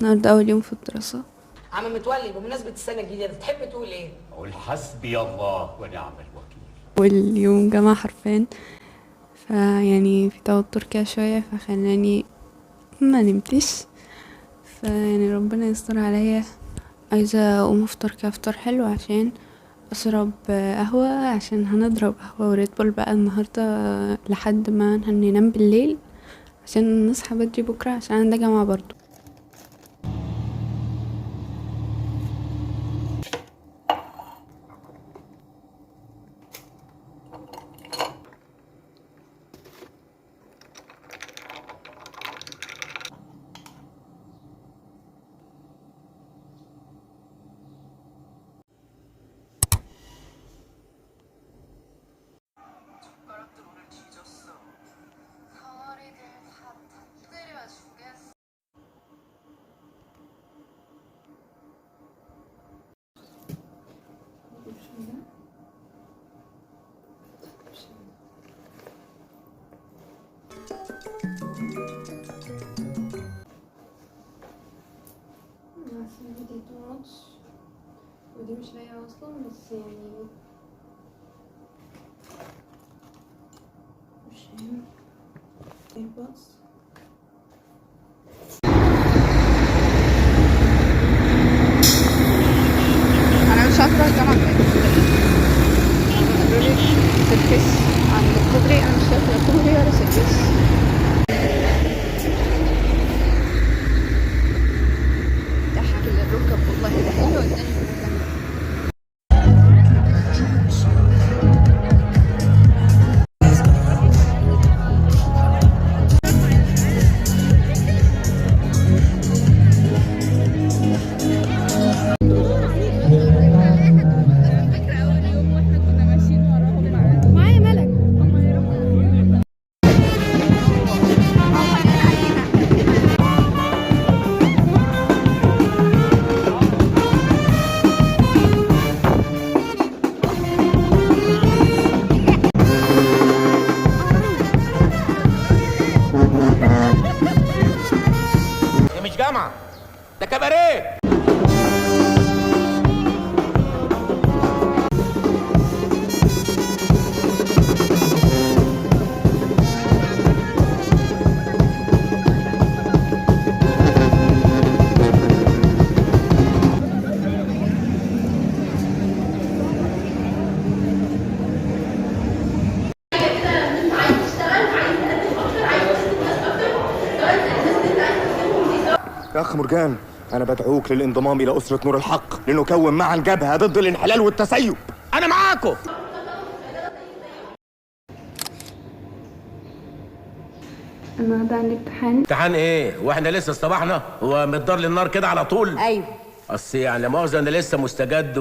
النهارده أول يوم في الدراسة. عم متولي، بمناسبة السنة الجديدة تحب تقول ايه؟ قول حسبي الله ونعم الوكيل. واليوم جامعة حرفيا، فيعني في توتر كده شوية، فخلاني ما نمتش، فيعني ربنا يستر عليا. عايزة اقوم افطر كده فطار حلو عشان اشرب قهوة، عشان هنضرب قهوة وريد بول بقى النهاردة لحد ما هننام بالليل، عشان نصحى بدري بكرة عشان عندي جامعة برضو. ودي مش لاقية اصلا، بس يعني عشان ايربودز. انا مش عارفه الجامعه بتاعتي سيرفيس عند الكوبري، انا مش شايفه كوبري ولا سيرفيس. ضحك للركب والله، ده حلو والتاني مش جامعة، ده كباريه. يا أخ مرجان، أنا بدعوك للانضمام إلى أسرة نور الحق لنكون معا جبهة ضد الانحلال والتسيب. أنا معاكم. النهارده عندي امتحان إيه؟ وإحنا لسه اصطبحنا؟ هو من الدار للنار كده على طول؟ ايوه. أصل يعني لا مؤاخذة أنا لسه مستجد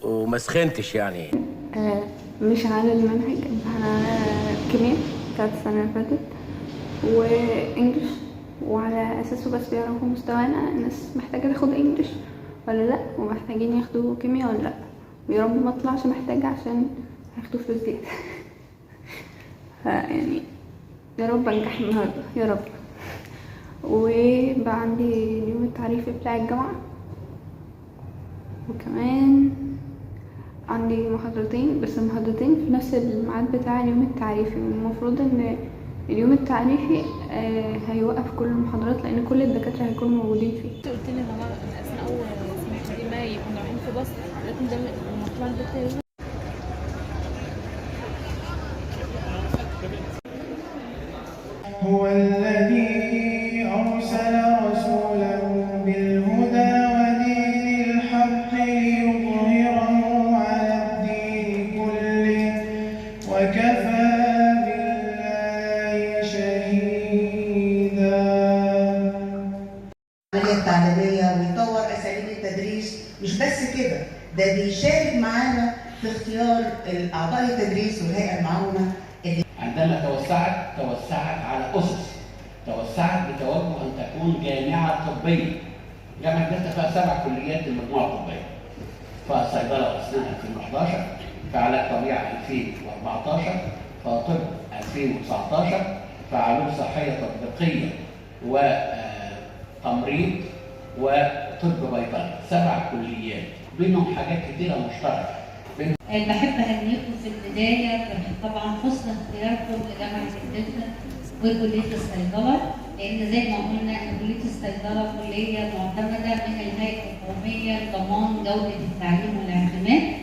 وما سخنتش يعني. مش على المنهج، على كيمياء بتاعت السنة اللي فاتت وانجلش، وعلى اساسه بس بيعرفوا مستوانا، الناس محتاجة تاخد انجلش ولا لا، ومحتاجين ياخدوا كيمياء ولا لا، ويا رب ما اطلعش محتاجة عشان هياخدوا فلوس زيادة. يعني يا رب انجح النهارده يا رب. وبقى عندي اليوم التعريفي بتاع الجامعة، وكمان عندي محاضرتين، بس المحاضرتين في نفس الميعاد بتاع اليوم التعريفي. المفروض ان اليوم التعريفي هيوقف كل المحاضرات لان كل الدكاتره هيكونوا موجودين فيه. قلت لي ان هو اثناء اول سنه دي ما يكونوا رايحين في باص، لكن ده المطلع الدكتور هو الذي أرسل رسوله بالهدى ودين الحق ليظهره على الدين كله وكفى بالله شهيدا. العملية التعليمية ويطور أساليب التدريس، مش بس كده، ده بيشارك معانا في اختيار أعضاء التدريس والهيئة المعاونة. عندما توسعت على أسس، توسعت بتوجه أن تكون جامعة طبية. جامعة دلتا فيها 7 كليات المجموعة الطبية، فصيدلة وأسنان 2011، فعلاج طبيعي 2014، فطب 2019، فعلوم صحية تطبيقية وتمريض وطب بيطري، 7 كليات بينهم حاجات كتيره مشتركه. بحب اهنيكم في البدايه طبعا حسن اختياركم لجامعه الدلتا وكليه الصيدله، لان زي ما قلنا ان كليه الصيدله كليه معتمده من الهيئه القوميه لضمان جوده التعليم والاعتماد.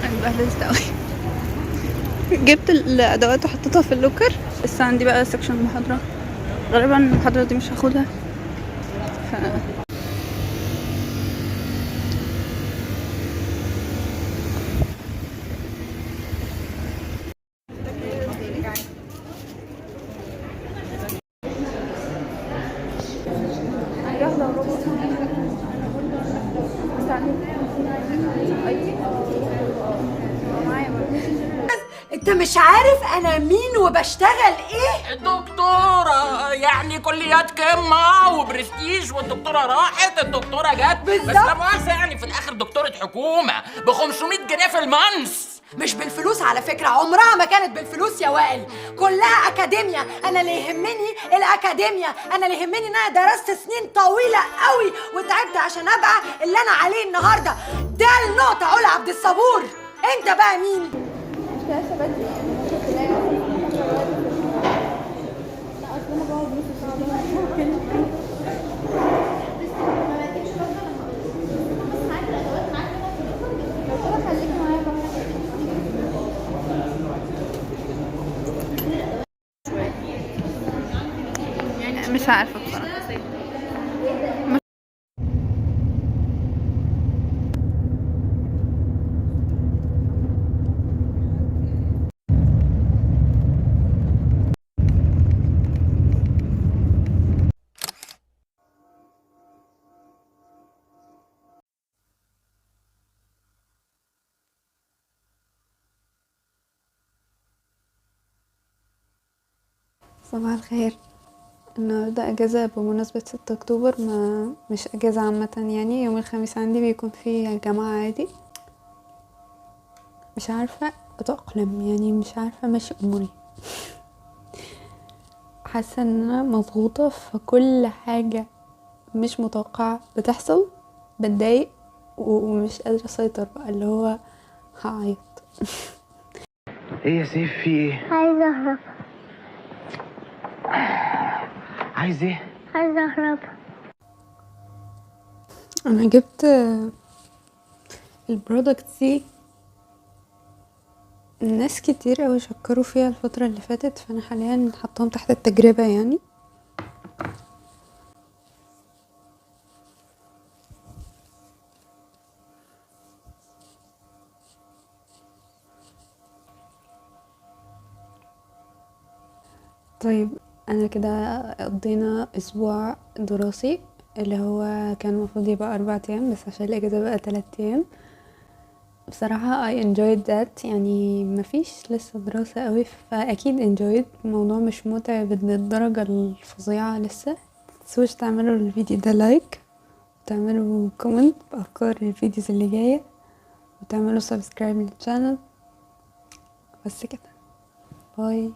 اتبهدلت اوي. جبت الادوات وحطيتها في اللوكر. لسه عندي بقى سكشن محاضرة، غالبا المحاضرة دي مش هاخدها انت مش عارف انا مين وبشتغل ايه؟ الدكتورة، يعني كليات قمة وبرستيج، والدكتورة راحت الدكتورة جت. بالظبط. بس لا مؤاخذة، يعني في الآخر دكتورة حكومة ب 500 جنيه في المنس. مش بالفلوس على فكرة، عمرها ما كانت بالفلوس يا وائل، كلها أكاديميا. أنا اللي يهمني الأكاديميا، أنا اللي يهمني إن أنا درست سنين طويلة قوي وتعبت عشان أبقى اللي أنا عليه النهاردة. ده النقطة. علا عبد الصبور، أنت بقى مين؟ مش عارفة بصراحة. صباح الخير. النهاردة اجازة بمناسبة 6 اكتوبر، مش اجازة عامة، يعني يوم الخميس عندي بيكون فيه جامعة عادي. مش عارفة اتأقلم، يعني مش عارفة ماشي اموري. حاسة ان انا مضغوطة في كل حاجة مش متوقعة بتحصل، بتضايق ومش قادرة اسيطر، بقى اللي هو هعيط. ايه يا سيف، في ايه؟ عايزة اهرب. عايز ايه؟ عايزة اهرب. انا جبت البرودكت دي، ناس كتير اوي شكروا فيها الفترة اللي فاتت، فانا حاليا حطهم تحت التجربة يعني. طيب انا كده قضينا اسبوع دراسي اللي هو كان المفروض يبقى 4 ايام، بس عشان الاجازة بقى 3 ايام. بصراحة I enjoyed that، يعني مفيش لسه دراسة قوي، فاكيد enjoyed. الموضوع مش متعب للدرجة الفظيعة لسه. متنسوش تعملوا الفيديو ده لايك، وتعملوا كومنت بافكار الفيديوز اللي جاية، وتعملوا سبسكرايب للشانل. بس كده، باي.